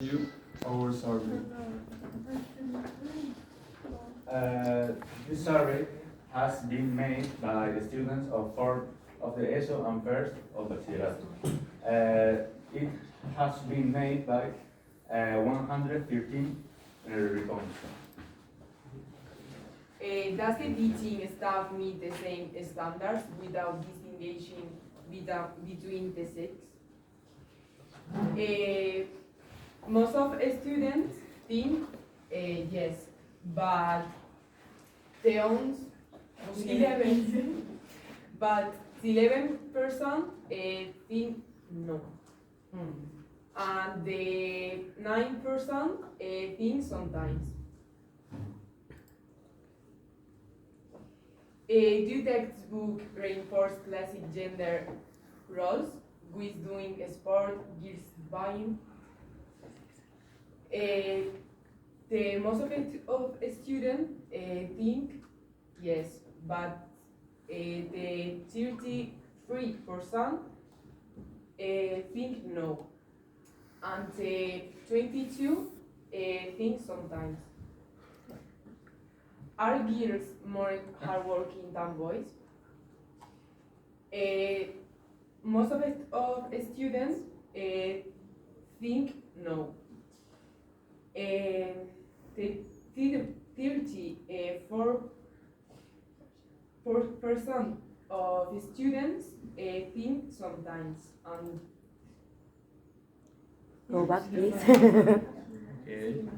You our survey. This survey has been made by the students of fourth of the ESO and first of Bachillerato. It has been made by 113 responses. Does the teaching staff meet the same standards without distinguishing between the sex? Most of students think yes, but the 11, but 11% think no, and the 9% think sometimes. Do textbook reinforce classic gender roles with doing sport, girls buying? The most of students think yes, but the 33% think no, and the 22 think sometimes. Are girls more hardworking than boys? Most of students think no. The 34% of students think sometimes, and Go back, please. Okay.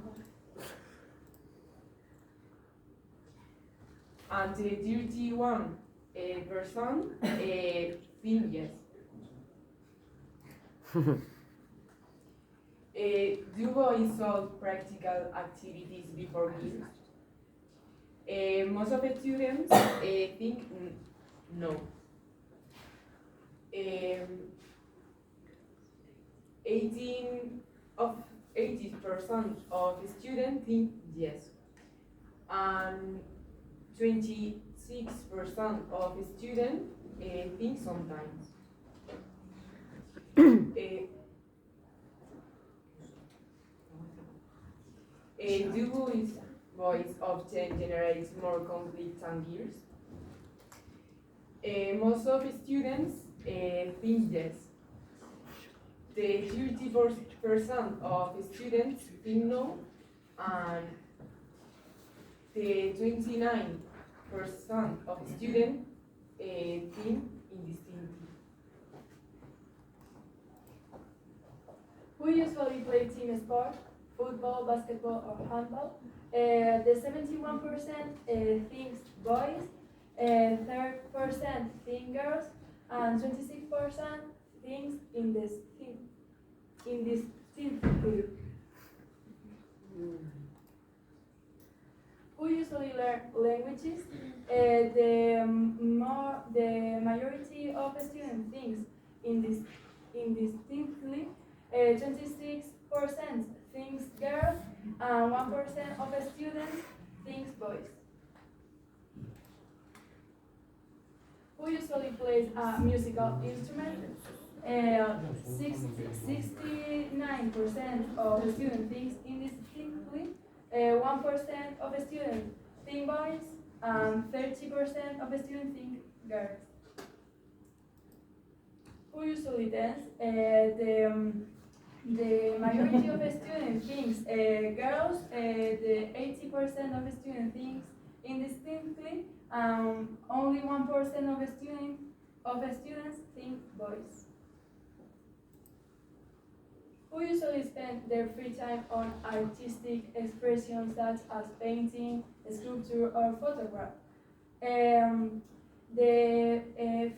and the 31% think yes. Do boys solve practical activities before girls? Most of the students think no. 80% of students think yes, and 26% of students think sometimes. Do boys often generate more conflict than girls? Most of students think yes. The 34% of students think no, and the 29% of students think indistinctly. Who usually play team sport, football, basketball, or handball? The 71% thinks boys, 3% think girls, and 26% thinks in this team group. Who usually learn languages? The majority of students thinks indistinctly. 26% thinks girls, and 1% of students thinks boys. Who usually plays a musical instrument? 69% of students thinks indistinctly. 1% of students think boys, and 30% of students think girls. Who usually dance? The majority of students thinks girls. The 80% of students thinks indistinctly. Only 1% of students think boys. Who usually spend their free time on artistic expressions such as painting, sculpture, or photograph? The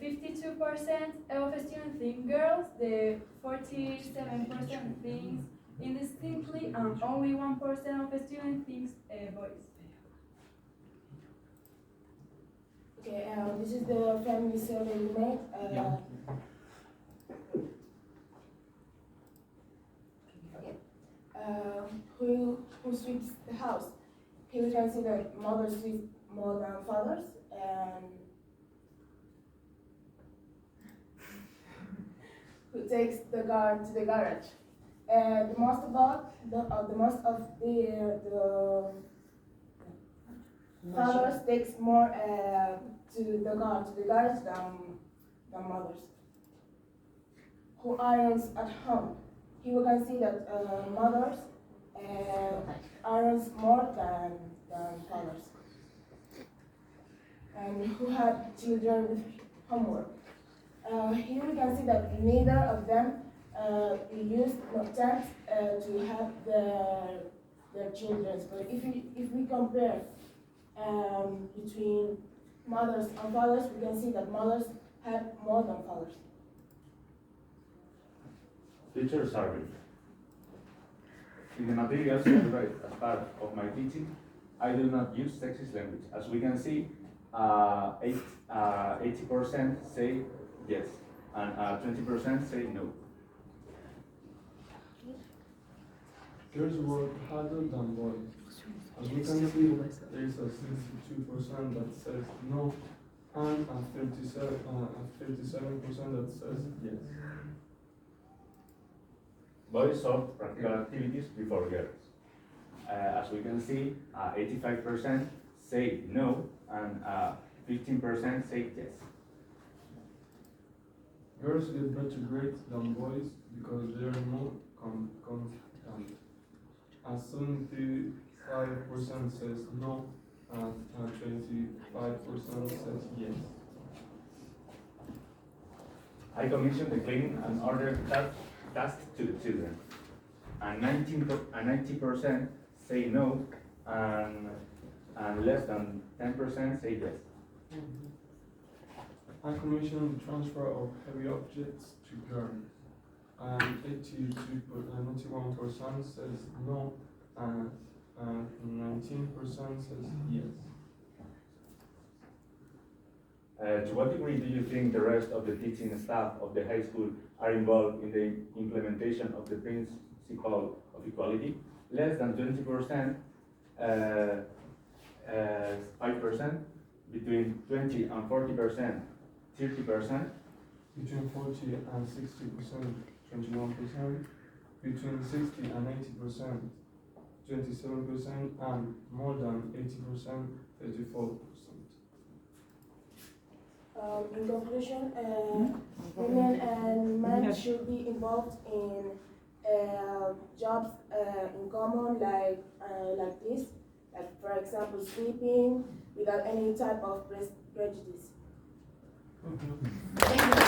52% of students think girls, the 47% thinks indistinctly, and only 1% of students thinks boys. Okay, this is the family survey we made. Yeah. Who sweeps the house? He would consider mothers sweep more than fathers, and who takes the car to the garage? The most of the fathers takes more to the guys than mothers. Who irons at home? Here we can see that mothers irons more than fathers. And who have children with homework? Here we can see that neither of them use time to have their children. But if we compare between mothers and fathers, we can see that mothers have more than fathers. Teacher survey. In the materials I write as part of my teaching, I do not use sexist language. As we can see, 80% say yes, and 20% say no. Girls work harder than boys. As we can see, there is a 62% that says no, and a 37% that says yes. Boys solve practical activities before girls. As we can see, 85% say no, and 15% say yes. Girls get better grades than boys because they are more competent. As 75% says no, and 25% says yes. I commission the cleaning and order tasks to the children, and 90% say no, and less than 10% say yes. I commission the transfer of heavy objects to girls, and 91% says no, and 19% says yes. To what degree do you think the rest of the teaching staff of the high school are involved in the implementation of the principle of equality? Less than 20%, 5%, between 20 and 40%, 30%, Between 40 and 60%, 21%, between 60 and 80%, 27%, and more than 80%, 34%. In conclusion, women and men should be involved in jobs in common like this, like for example sweeping, without any type of prejudice. Okay. Thank you.